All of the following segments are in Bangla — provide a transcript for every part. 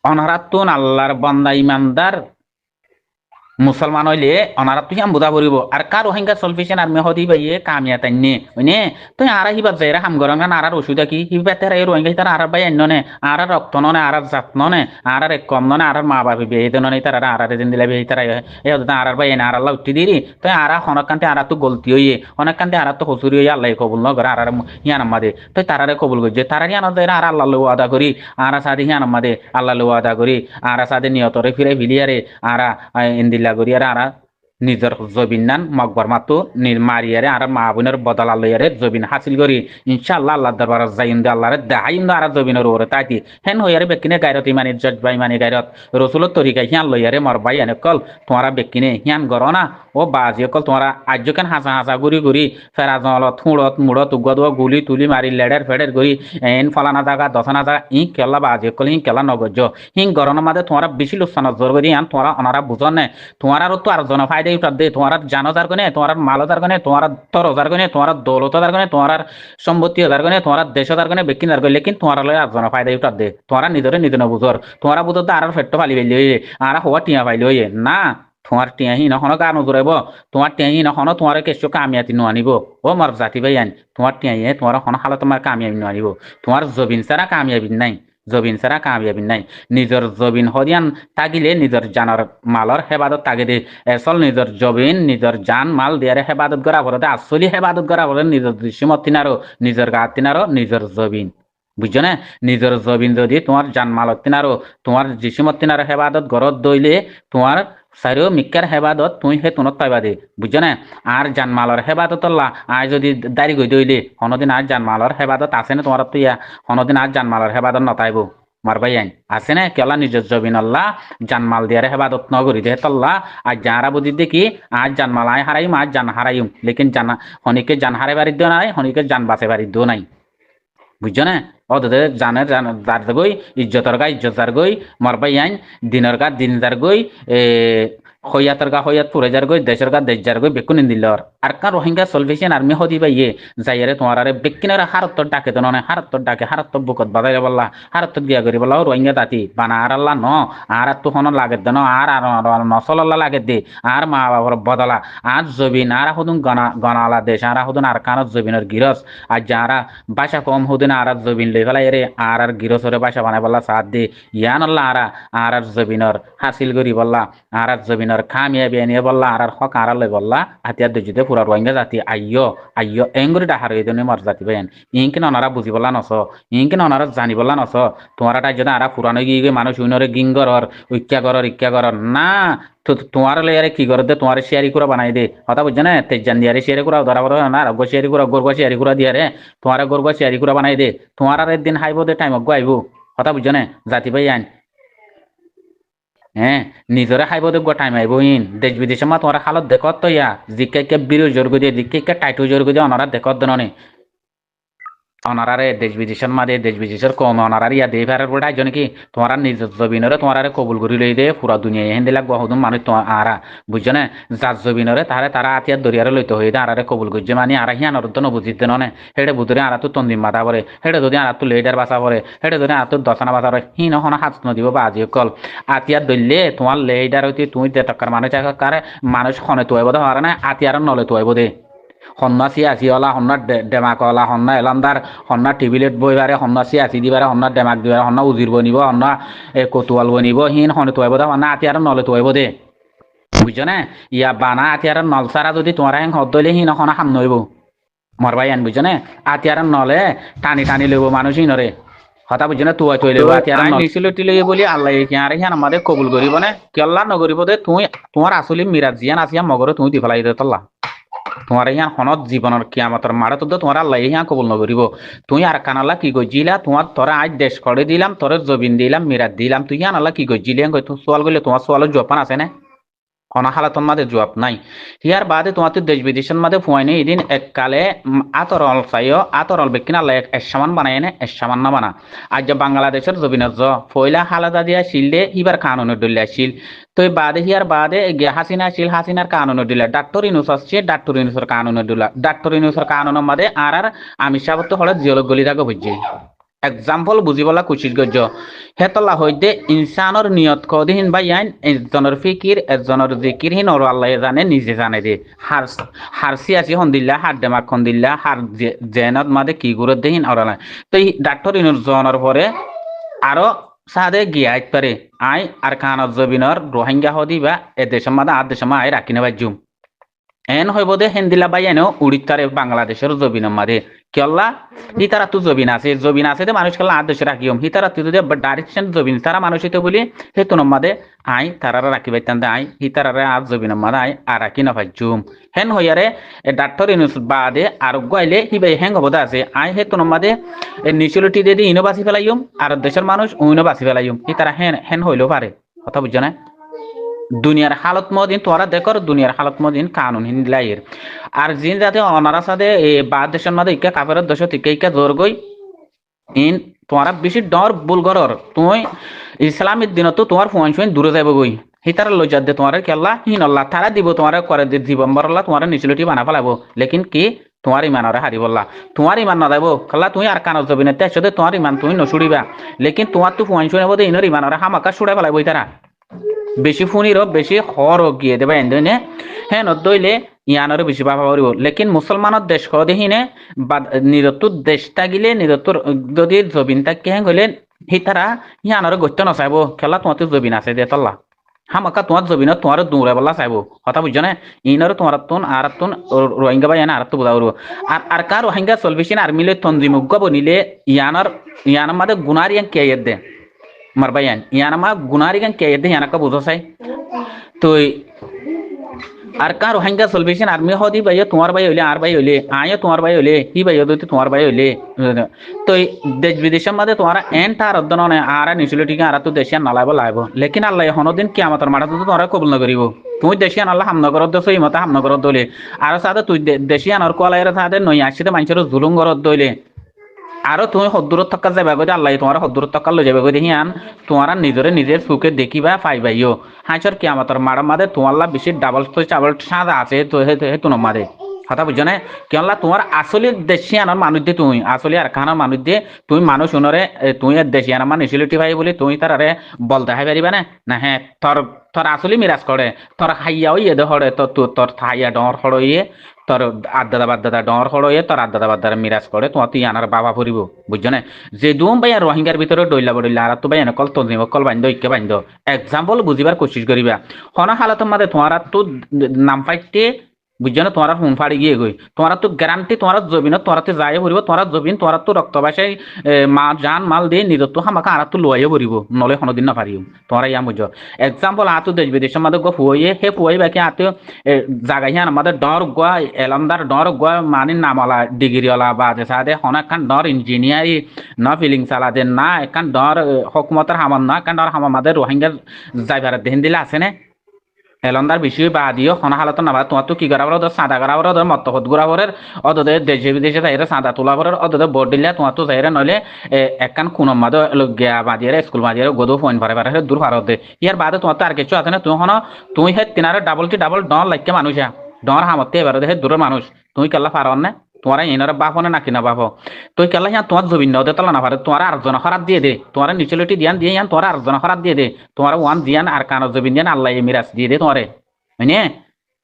অনারাতুন আল্লাহর বান্দা ইমানদার মুসলমান হইলে অনারা তুই আম বুঝা পড়িব আর কারো হেঙ্গা সলফিশন আর মেহদি বাইয়ে কামিয়া তাইনে ওইনে তুই আরা হিবা যাইরা হাম গরম না আরার ওষুধ কি হিবা তেরা এই রোহিঙ্গা তার আরার বাই আন্য নে আরার রক্ত ননে আরার জাত ননে আরার এক কম ননে আরার মা বাপি বিয়ে দেন ননে তারা আরার দিন দিলে বিয়ে তারা এই হতো আরার বাই এনে আরাল্লাহ উঠি দিরি তুই আরা হনকান্তে আরা তো গলতি হইয়ে অনেককান্তে আরা তো হসুরি হইয়ে আল্লাহ কবুল ন করে আরার হিয়ান মাদে তুই তারারে কবুল করছে তারা হিয়ান দেয় আর আল্লাহ লো আদা করি আরা সাদে হিয়ান মাদে আল্লাহ লো আদা করি আরা সাদে নিয়তরে ফিরে ভিলিয়ারে আরা ইন্দিল্লা করি আর নিজের জবিন নান মকবর মাতো মারিয়ারে আর মা বোনের বদলা লইয়ারে জবিন হাসিল করি ইনশাআল্লাহ আল্লাহ দরবার যাইন দে আল্লাহরে দেখাইন দে আর জবিনের ওরে তাইতি হেন হইয়ারে বেকিনে গায়রত ইমানি জজ বাই মানি গায়রত রসুলত তরিকা হিয়ান লইয়ারে মর বাই এনে কল তোমারা বেকিনে হিয়ান গর না ও বাজি কল তোমারা আজ কেন হাসা হাসা গুড়ি গুড়ি ফেরা জলত থুড়ত মুড়ত উগদ গুলি তুলি মারি লেডের ফেডের করি এন ফলানা জায়গা দশনা জায়গা ই কেলা বাজি কল হি কেলা নগজ হি গরনের মাঝে তোমারা বেশি লোকসান জোর করি আন তোমারা অনারা বুঝন না তোমার তো আর জন ফায়দা উঠার দে তোমার জানো যার গনে তোমার মাল যার গনে তোমার তর যার গনে তোমার দৌলত যার গনে তোমার সম্পত্তি যার গনে তোমার দেশ যার গনে বেকিন যার গনে লেকিন তোমার লয় আর জন ফায়দা উঠার দে তোমার নিজরে নিজে নবুঝর তোমার বুঝর আর ফেট্ট ফালি পাইলি হইয়ে আর হওয়া টিয়া পাইলি হইয়ে না তোমার টিয়াহি নখন গা নজরাইব তোমার টিয়াহি নখন তোমার কেসু কামিয়াতি আনিব ও মর জাতি ভাই আন তোমার টিয়াহিয়ে তোমার হন হালত তোমার কামিয়াবি আনিব তোমার জবিন ছাড়া কামিয়াবি নাই জবিন ছাড়া কামিয়াবি নাই নিজের জবিন হরিয়ান তাগিলে নিজের জানার মালর হেবাদত তাগিদে এসল নিজের জবিন নিজের জান মাল দিয়ারে হেবাদত করা বলতে আসলি হেবাদত করা বলে নিজের দৃশ্যমত তিনারও নিজের গা তিনারও নিজের জবিন বুঝছো না নিজের জবিন যদি তোমার জান মালত তিনারও তোমার দৃশ্যমত তিনারও হেবাদত গরত দইলে তোমার সারিও মিক্কার হেবাদত তুই হে তুনত পাইবা দে বুঝছো না আর জানমালর হেবাদত আয় যদি দাড়ি গই দইলে হনদিন আর জানমালর হেবাদত আছে না তোমার তো ইয়া হনদিন আর জানমালর হেবাদত নতাইব মারবাই আইন আছে না কেলা নিজের জবিন আল্লাহ জানমাল দিয়ারে হেবাদত নগরি দে তল্লা আর যারা বুঝি দেখি আজ জানমাল আয় হারাইম আজ জান হারাইম লেকিন জানা হনিকে জান হারাই বাড়ির দিও নাই হনিকে জান বাঁচে বাড়ির দিও নাই বুঝছো না অতদের জানের যার গই ইজ্জতর গা ইজ্জত যার গই মরবাই আইন দিনের গা দিন যার গই এ হইয়াতর গা হইয়াত পুরে যার গই দেশের গা দেশ যার গই বেকুন দিলর আর কার রোহিঙ্গা সলভেশন আর্মি হদি পাইয়ে যাইয়ারে তোমার আরে বেকিনের হারত্তর ডাকে তো নয় হারত্তর ডাকে হারত্তর বুকত বাজাইলে বললা হারত্তর গিয়া করি বললা রোহিঙ্গা দাতি বানা আর আল্লাহ ন আর তো হন লাগে দে ন আর নসল আল্লাহ লাগে দে আর মা বাবার বদলা আর জবিন আর হুদুন গনালা দেশ আর হুদুন আর কানত জবিনের গিরস আর যারা বাসা কম হুদিন আর জবিন লই ফেলাই রে আর গিরসরে বাসা বানাই বললা সাথ দে ইয়ান আল্লাহ আর জবিনর হাসিল করি বললা আর জবিনর খামিয়া বিয়ানিয়ে বললা আর হক আর লই বললা হাতিয়ার দুজিতে পুরা রোহিঙ্গা জাতি আইয় আইয় এঙ্গুরি ডাহার হয়ে দিনে মর জাতি বেন ইনকে ননারা বুঝি বললা নস ইনকে ননারা জানি বললা নস তোমারা তাই যদি আরা পুরানো গিয়ে মানুষ উইনরে গিঙ্গরর ইক্কা করর না তো তোমার লেয়ারে কি করে দে তোমার শেয়ারি করে বানাই দে কথা বুঝছে না তেজান দিয়ারে শেয়ারি করে ধরা বড় না গো শেয়ারি করে গোরগো শেয়ারি করে দিয়ারে তোমার গোরগো শেয়ারি করে বানাই দে তোমার আর একদিন হাইব দে টাইম গো আইব কথা বুঝছো না জাতি ভাই আইন হ্যাঁ নিজরে খাইব দেখব টাইম আইব ইন দেশ বিদেশে মা তোমার হালত দেখত তো ইয়া জিকে বিরো জোর দিয়ে জিকে টাইটো জোর দিয়ে অনারা দেখত দননে অনারারে দেশ বিদেশের মাঝে দেশ বিদেশের কম অনারার ইয়া দেই ফেরার বলে আইজ নাকি তোমার নিজের জবিনরে তোমার কবুল করি লই দে পুরা দুনিয়া হেন দিলাক বহুদম মানুষ তোমার আরা বুঝছো না যার জবিনরে তারে তারা আতিয়ার দরিয়ারে লইতে হই দে আরারে কবুল করছে মানে আর হিয়ানর তো নবুঝিতে ননে হেডে বুধরে আর তো তন্দিম মাথা পরে হেডে যদি আর তো লেডার বাসা পরে হেডে যদি আর তো দশনা বাসা পরে হি নহন হাত নদিব বা আজি কল আতিয়ার দললে তোমার লেডার হইতে তুমি টাকার মানুষ কারে মানুষ খনে তোয়াইব দে হারা না আতিয়ার নলে তোয়াইব দে হন্না চিয়াচি ওলা হন্না ডেমাক ওলা হন্না এলান্দার হন্না টেবিলেট বইবারে হন্না চিয়াচি দিবারে হন্না ডেমাক দিবারে হন্না উজির বনিব হন্না কতুয়াল বনিব হিন হনে তোয়াইব দে হন্না আতিয়ার নলে তোয়াইব দে বুঝছো না ইয়া বানা আতিয়ার নল সারা যদি তোমার হেং হদ দইলে হিন হনা হাম নইব মরবাই আন বুঝছো না আতিয়ার নলে টানি টানি লইব মানুষ হিনরে কথা বুঝছো না তুই তুই লইব আতিয়ার নিছিল টিলই বলি আল্লাহ আর হিয়ান আমাদের কবুল করিব না কেল্লা নগরিব দে তুই তোমার আসলে মিরাজ জিয়ান আসিয়া মগরে তুমি দি ফেলাই দে তল্লা তোমার ইহান হনত জীবনের কিয়ামতের মারে তো তোমার আল্লাহ ইহা কবুল নকরিব তুই আর কান আল্লাহ কি গজিলা তোমার তোরা আজ দেশ করে দিলাম তোর জবিন দিলাম মিরাত দিলাম তুই ইহান আল্লাহ কি গজিলি সোয়াল করলে তোমার সোয়ালের জপান আছে না অনাহালাতন মাঝে জবাব নাই ইয়ার বাদে তোমার দেশ বিদেশের মাঝে ফুয়াইনি এদিন এককালে আতরল চাইও আতরল বেকিনা আল্লাহ এক সামান বানাই নে এক সামান না বানা আজ যে বাংলাদেশের জবিনের ফয়লা হালাদা দিয়া শিল দে হিবার কানুনের দলিয়া শিল তো বাদে হিয়ার বাদে হাসিনা শিল হাসিনার কানুনের দিলা ডাক্তার ইনুস আসছে ডাক্তার ইনুসের কানুনের দিলা ডাক্তার ইনুসের কানুনের মাঝে আর আমি সাবত্য হলে জিওলগ গলি থাকো বুঝছি এক্সাম্পল বুঝিবলা কোচিস গজ্য হেতলা হইতে ইনসানর নিয়ত কদিন বা ইয়ান একজনের ফিকির একজনের জিকির হিন ওর আল্লাহ জানে নিজে জানে দে হার হারসি আছে হন্দিল্লা হার দেমাক হন্দিল্লা হার জেনত মাদে কি গুরু দেহিন ওর আল্লাহ তো এই ডাক্তার ইনুর জনের পরে আরো সাদে গিয়াইত পারে আই আর কানত জবিনর রোহিঙ্গা হদি বা এ দেশের মাদে আর দেশের মা আই রাখিনে বাজুম এন হইব দে হেন্দিলা বাই এনো উড়িতারে বাংলাদেশের জবিনের মাঝে কেল্লা হিতারা তো জবিন আছে দে মানুষ কেলা আদেশ রাখিম হিতারা তুই যদি ডাইরেকশন জবিন তারা মানুষ হইতে বলি হে তো মাদে আই তারারা রাখি বাইতান দে আই হিতারারে আর জবিনের মাদে আই আর রাখি না ভাজুম হেন হইয়ারে এ ডাক্তার ইনুস বাদে আরোগ্য আইলে হিবাই হেং হবদা আছে আই হে তো মাদে নিচুলিটি দিয়ে ইনো বাঁচি ফেলাইম আর দেশের মানুষ উইনো বাঁচি ফেলাইম হিতারা হেন হেন হইলেও পারে কথা বুঝছো না দুনিয়ার হালত মদিন তোরা দেখর দুনিয়ার হালত মদিন কানুন হিন্দিলাইয়ের আর জিন যাতে অনারা সাথে বাদ দেশের মধ্যে ইকা কাপের দেশ থেকে ইকা জোর গই ইন তোরা বেশি ডর বুল গরর তুই ইসলামের দিন তো তোমার ফোন ফোন দূরে যাবো গই হিতার লজ্জা দে তোমার কেল্লা হিন আল্লাহ তারা দিব তোমার করে দিব বরল্লা তোমার নিচলটি বানা ফেলাবো লেকিন কি তোমার ইমানরে হারি বললা তোমার ইমান না যাবো খাল্লা তুই আর কানত যাবি না তেসতে তোমার ইমান তুমি নছুড়িবা লেকিন তোমার তো ফোন শুনে বোধ ইনর ইমানরে হামাকা ছুড়ে ফেলাবো তারা বেশি ফুনির বেশি হর গিয়ে দেবে এনে হ্যাঁ নদইলে ইয়ানরে বেশি ভাবা পারিব লেকিন মুসলমানের দেশ কদেহিনে বা নিরতুর দেশটা গিলে নিরতুর যদি জবিন তাকে হ্যাঁ গেলে হিতারা ইয়ানরে গত্য নচাইব খেলা তোমার তো জবিন আছে দে তল্লা হামাকা তোমার জবিন তোমার দৌড়ে বলা চাইব কথা বুঝছো না ইনরে তোমার তুন আর তুন রোহিঙ্গা বা ইয়ান আর তো বোঝা আর কার রোহিঙ্গা চলবিছিন আর মিলে তঞ্জিমুগ্গ বনিলে ইয়ানার মাঝে গুনার ইয়ান কে দে marbayan yana ma gunari kan ke yedde yana ka buzo sai to আর রোহিঙ্গা সলভেশন আর্মি হদি ভাই তোমার ভাই হইলে আর ভাই হইলে আয় তোমার ভাই হইলে হি ভাই হদি তোমার ভাই হইলে তো দেশ বিদেশের মধ্যে তোমার এন্ড আর অদ্দন আর নিচলে ঠিক আর তো দেশিয়া নালাইব লাইব লেকিন আল্লাহ হনদিন কিয়ামতের মাঠে তো তোমরা কবুল না করিব তুমি দেশিয়ান আল্লাহ হামনগরত দছ এই মতে হামনগরত দলে আর সাথে তুই দেশিয়ান আর কোলাইরে সাথে নই আসিতে মানুষের জুলুম গরত দইলে আরো তুমি হদ্দুরত থাকা যাবে গদি আল্লাহ তোমার হদ্দুরত থাকা লই যাবে গদি হিয়ান তোমার নিজের সুখে দেখিবা পাইবাইও হাঁচর কিয়ামতর মার মাদে তোমার বেশি ডাবল চাবল সাদা আছে তো হে তোমার মাদে কথা বুঝছো না কেনলা তোমার আসলে দেশিয়ানোর মানুষ দিয়ে তুমি আসলে আর খানার মানুষ দিয়ে তুমি মানুষ শুনরে তুমি দেশিয়ানোর মানুষ ইলিটি ভাই বলে তুমি তারে বলতে হাই পারিবা না হ্যাঁ তোর আসলে মিরাজ করে তোর হাইয়াও ইয়ে দে হরে তোর হাইয়া ডর হড় ইয়ে তোর আদাদা বাদাদা ডর হড়ে তোর আদাদা বাদারা মিরাজ করে তোমার তুই আনার বাবা ফুরিব বুঝছো না যে দুম ভাই রোহিঙ্গার ভিতরে ডইলা বডইলা আর তো ভাই কল তঞ্জিম কল বান্ধ ইকে বান্ধ এক্সাম্পল বুঝিবার কোশিশ করিবা হন হালাতের মাঝে তোমার তো নাম পাইতে বুঝছো না তোমার ফোন ফাড়ি গিয়ে গই তোমার তো গ্যারান্টি তোমার জবিন তোমার তো যাই ভরিব তোমার জবিন তোমার তো রক্ত বাসায় মা জান মাল দিয়ে নিজের তো হামাকা আর তো লোয়াইও ভরিব নলে কোনোদিন না পারিও তোমার ইয়া বুঝো এক্সাম্পল আতো দেশ বিদেশের মধ্যে গো ফুয়ে হে ফুয়ে বাকি আতো জায়গা হিয়ান আমাদের ডর গোয়া এলামদার ডর গোয়া মানে নামালা ডিগ্রিওয়ালা বা যে সাদে হন একখান ডর ইঞ্জিনিয়ারি ন ফিলিং চালাদে না একখান ডর হকুমতের হামান না একখান ডর হামার মাদের রোহিঙ্গার যাইবার দেহেন দিলে আছে না এলন্দার বিষয় বা দিও হনা হালত না তোমার তো কি করাবার সাদা করাবার মতহত ঘুরাবরের অদে দেশে বিদেশে যাইরে সাদা তোলাবরের অদে বোর্ড দিলে তোমার তো যাইরে নইলে একখান খুনম মাদ গিয়া বাদিয়ে স্কুল বাদিয়ে গদো ফোন পারে পারে দূর ভারতে ইয়ার বাদে তোমার তো আর কিছু আছে না তুমি হে তিনারে ডাবল ডর লাগকে মানুষা ডর হামতে এবার হে দূরের মানুষ তুমি কেলা পারন না তোমার এনার বাপ না নাকি না বাপ তুই কেলা হ্যাঁ তোমার জবিন দে তলা না পারে তোমার আরেকজন খরাত দিয়ে দে তোমার নিচলিটি দিয়ান দিয়ে ইয়ান তোমার আরেকজন খরাত দিয়ে দে তোমার ওয়ান দিয়ান আর কানো জবিন দিয়ান আল্লাহ মিরাজ দিয়ে দে তোমারে মানে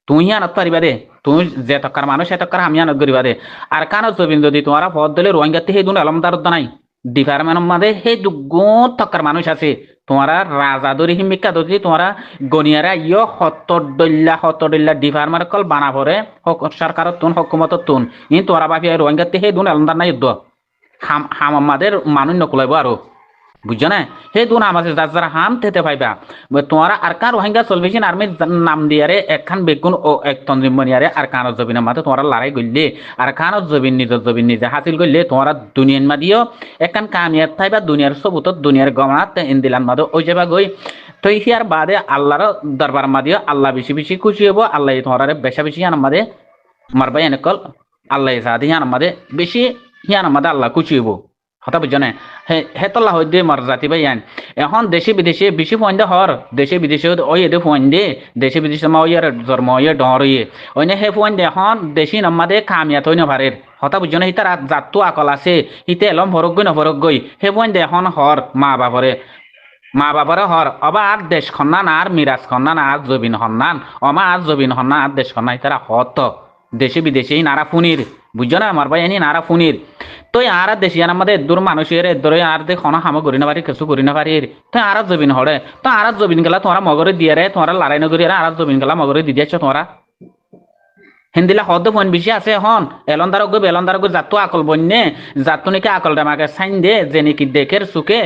তুই আনত পারিবা দে তুমি যে টকার মানুষ সে টকার আমি আনত করিবা দে আর কানো জবিন যদি তোমার পদ দিলে রোহিঙ্গাতে সেই দুন আলমদার নাই ডিপার্টমেন্টের মাঝে সেই দুগুণ টকার মানুষ আছে তোমারা রাজা দরি হিমিকা দরি তোমারা গনিয়ারা ইয় হতডল্লা ডিপার্টমেন্ট কল বানা পরে সরকারের তুন হকুমতর তুন ইন তোরা বাপি রোহিঙ্গাতে সেই দুন আলমদার নাই হাম আমাদের মানুষ নকুলাইব আরো বুঝছো না সেই দুন আমাদের যারা হাম থেতে পাইবা তোমারা আর কান রোহিঙ্গা চলবেছেন আর্মির নাম দিয়ারে একখান বেগুন ও এক তঞ্জিম বনিয়ারে আর কানত জবিনের মাঝে তোমার লড়াই করলে আর কানত জবিন নিজে হাসিল করলে তোমারা দুনিয়ার মাদিও একখান কামিয়াত থাইবা দুনিয়ার সবুতত দুনিয়ার গমনাত ইন্দিলান মাদো ওই যাবা গই তো হিয়ার বাদে আল্লাহর দরবার মাদিও আল্লাহ বেশি খুশি হবো আল্লাহ তোমার বেশি হিয়ান মাদে মারবা এনেকল আল্লাহ সাদি হিয়ান মাদে বেশি হিয়ান মাদে আল্লাহ খুশি হবো কথা বুঝছো না হেতলা হই দে মার জাতি ভাই আন এখন দেশে বিদেশে বেশি ফোন দে হর দেশে বিদেশে ওই এদে ফোন দে দেশে বিদেশে মা ওই জন্ম ওই ডর ইয়ে ওই হে ফোন দে এখন দেশি নাম্মাদে কামিয়াত হই না পারে হতা বুঝছো না হিতার জাতটো আকল আছে হিতে এলম ভরক গই নভরক গই হে বইন দে এখন হর মা বাবারে হর অবা আর দেশ খন্নান আর মিরাজ খন্নান আর জবিন হন্নান অমা আর জবিন হন্নান আর দেশ খন্নান হিতারা হত দেশে বিদেশে নারা ফুনির বুঝছো না আমার ভাই এনি নারা ফুনির তো আর দেশিয়ান আমাদের দূর মানুষের ধরে আর দে খনা হামো করি না পারি কিছু করি না পারি তো আর জবিন হরে তো আর জবিন গেলা তোমরা মগরে দিয়ে রে তোমরা লড়াই নগরি আর জবিন গেলা মগরে দি দিয়েছ তোমরা হিন্দিলা হদ ফোন বেশি আছে হন এলন্দার গো জাতো আকল বন্যে জাতো নাকি আকল আমাকে সাইন দে যে নাকি দেখের সুকে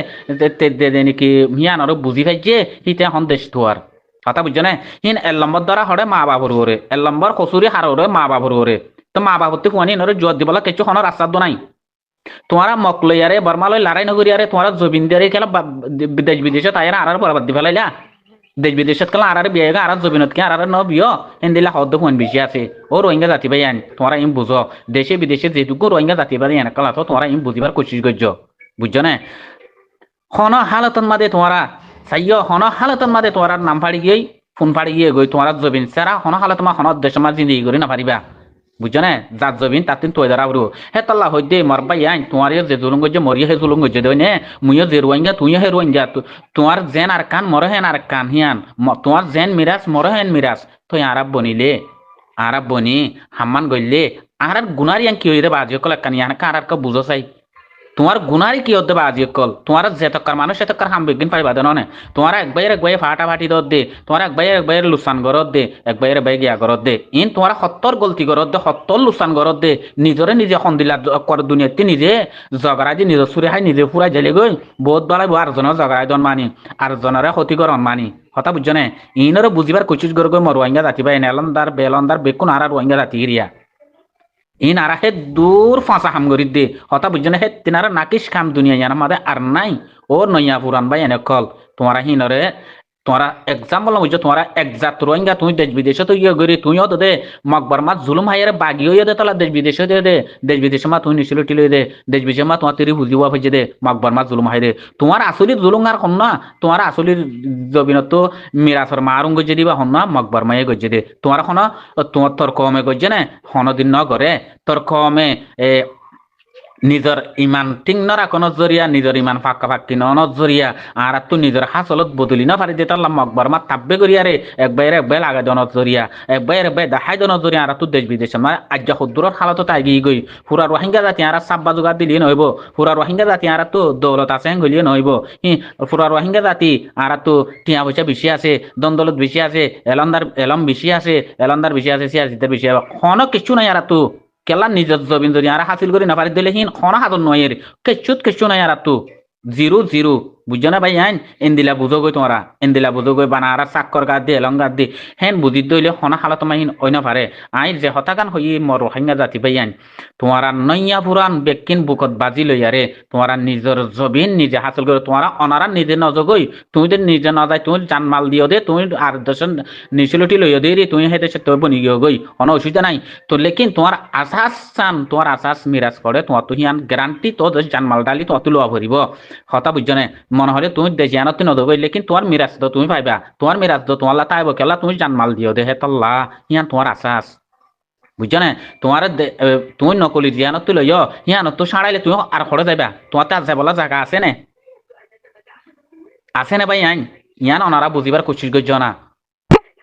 যে নাকি হিয়ান আর বুঝি পাইছে হিতে হন দেশ তোয়ার কথা বুঝছো না হিন এল নম্বর দ্বারা হরে মা বাবুর ওরে এল নম্বর কসুরি হার ওরে মা বাবুর ওরে তো মা বাবুতে ফুয়ানি নরে জোর দিবলা কিছু হন রাস্তা দো নাই তোমারা মকলইয়ারে বর্মালয় লড়াই নগরিয়ারে তোমারা জবিন দিয়ে খেলা দেশ বিদেশে তাই আর বরাবর দি ফেলাইলা দেশ বিদেশত কালা আর বিয়ে আর জবিনত কে আর ন বিয় এন্দিলা হদ্দ ফোন বেশি আছে ও রোহিঙ্গা জাতি ভাই আন তোমরা ইম বুঝো দেশে বিদেশে যেটুকু রোহিঙ্গা জাতি ভাই আন কালা তো তোমরা ইম বুঝিবার কোশিশ করছো বুঝছো না হন হালতন মাদে তোমরা চাইয় হন হালতন মাদে তোমরা নাম ফাড়ি গিয়ে ফোন ফাড়ি গিয়ে গই তোমরা জবিন সারা হন হালত মা হন দেশ মা জিন্দি করি না পারিবা বুঝছো না যার জবিন তাতিন তৈ দ্বারা বড় হে তাল্লা হইদে মরবা আইন তোমার যে জুলুম গজ্জে মরিয়া হে জুলুম গজ্জে দেয় নে মুইও যে রোহিঙ্গা তুইও হে রোহিঙ্গা তোমার জেন আর কান মর হেন আর কান হিয়ান তোমার জেন মিরাজ মর হেন মিরাজ তুই আরব বনি হাম্মান গইলে আর গুনার ইয়ান কি হইরে বাজি কল কান ইয়ান কার আর কা বুঝো চাই তোমার গুনারি কি হতে বাজি কল তোমার যেতকার মানুষ সেতকার হাম বিজ্ঞান পাইবা দেন না তোমার একবাই ফাটা ফাটি দত দে তোমার একবাই লুসান গরত দে একবাই গিয়া গরত দে ইন তোমার সত্তর গলতি গরত দে সত্তর লুসান গরত দে নিজরে নিজে সন্দিলা কর দুনিয়াতে নিজে জগরাই দি নিজে চুরি খাই নিজে ফুরাই জেলে গই বহুত বেলায় আর জনের জগরাই দন মানি আর জনরে ক্ষতিকরণ মানি কথা বুঝছো না ইনরে বুঝিবার কোচিস গর গই মরুয়াঙ্গা জাতি ভাই নেলন্দার বেলন্দার বেকুন আর রোহিঙ্গা জাতি হিরিয়া ইন আর হে দূর ফাঁসা হাম করি দে হতা বুঝছো না হে তিনারা নাকিস খাম দুনিয়া ইয়ার মাদে আর নাই ও নইয়া পুরান ভাই এনে কল তোমারা হিনরে তোমারা এক্সাম্পল বুঝছো তোমারা একজাত রোহিঙ্গা তুমি দেশ বিদেশে তো ইয়ে করি তুইও তো দে মকবর মা জুলুম হাইয়ারে বাগিও দে তালা দেশ বিদেশে দে দেশ বিদেশে মা তুই নিছিল টিলে দে দেশ বিদেশে মা তোমার তিরি বুঝিবা ভেজে দে মকবর মা জুলুম হাই দে তোমার আসলি জুলুম আর হন না তোমার আসলি জবিনত মিরাসর মা আরুং গজে দিবা হন না মকবর মায়ে গজে দে তোমার হন তোমার তোর কমে গজে না হন দিন ন করে তোর কমে নিজের ইমান ঠিক নরা কোনো জরিয়া নিজের ইমান ফাঁকা ফাঁকি নজরিয়া আর তো নিজের হাসলত বদলি না পারি যেটা মকবর মা তাব্বে করিয়ারে একবার লাগা দনত জরিয়া একবার দেখাই দনত জরিয়া আর তো দেশ বিদেশে মানে আজ্ঞা সদ্দুরের হালত তাই গিয়ে গই পুরা রোহিঙ্গা জাতি আর সাব্বা জোগাড় দিলিয়ে নহব পুরা রোহিঙ্গা জাতি আর তো দৌলত আছে গলিয়ে নহব পুরা রোহিঙ্গা জাতি আর তো টিয়া পয়সা বেশি আছে দন্দলত বেশি আছে এলম বেশি আছে এলন্দার বেশি আছে সিয়াসিতে বেশি আছে কোনো কিছু নাই আর তো কেলা নিজের জবিন যদি আর হাসিল করি না পারি দিলে হিন খনা হাতর নয় কেচ্ছু নাই আর তো জিরো বুঝছো না ভাই আইন এন্দিলা বুঝো গই তোমরা এন্দিলা বুঝো গই বানা আর চাক্কর গাদ দিয়ে এলং গাদ দিয়ে হেন বুঝি দইলে খনা হালত মাহিন অন্য পারে আইন যে হতাকান হই মর রোহিঙ্গা জাতি ভাই আইন তোমারা নইয়া পুরান বেকিন বুকত বাজি লইয়ারে তোমারা নিজের জবিন নিজে হাসিল করে তোমারা অনারা নিজে নজগই তুমি তো নিজে না যাই তুমি জানমাল দিও দে তুমি আর দেশের নিচলটি লইও দে রে তুমি হে দেশে তোর বনি গিয়ে গই কোনো অসুবিধা নাই তো লেকিন তোমার আসাস চান তোমার আসাস মিরাজ করে তোমার তো হিয়ান গ্যারান্টি তো দেশ জানমাল ডালি তো তুলো ভরিব হতা বুঝছো না মনে হলে তুমি দেশিয়ানত নদবই লেকিন তোমার মিরাজ তো তুমি পাইবা তোমার মিরাজ তো তোমার তাইব কেলা তুমি জানমাল দিও দে হে তল্লা হিয়ান তোমার আসাস বুঝছো না তোমার তুমি নকলি জিয়ানত তুই লইও হিয়ানত তো সারাইলে তুমি আর খড়ে যাইবা তোমার তো আর যাবলা জায়গা আছে না ভাই আইন ইয়ান ওনারা বুঝিবার কোশিশ করছো না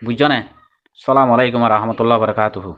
বুঝছো না সালাম আলাইকুম রহমতুল্লাহ বরকাতুহু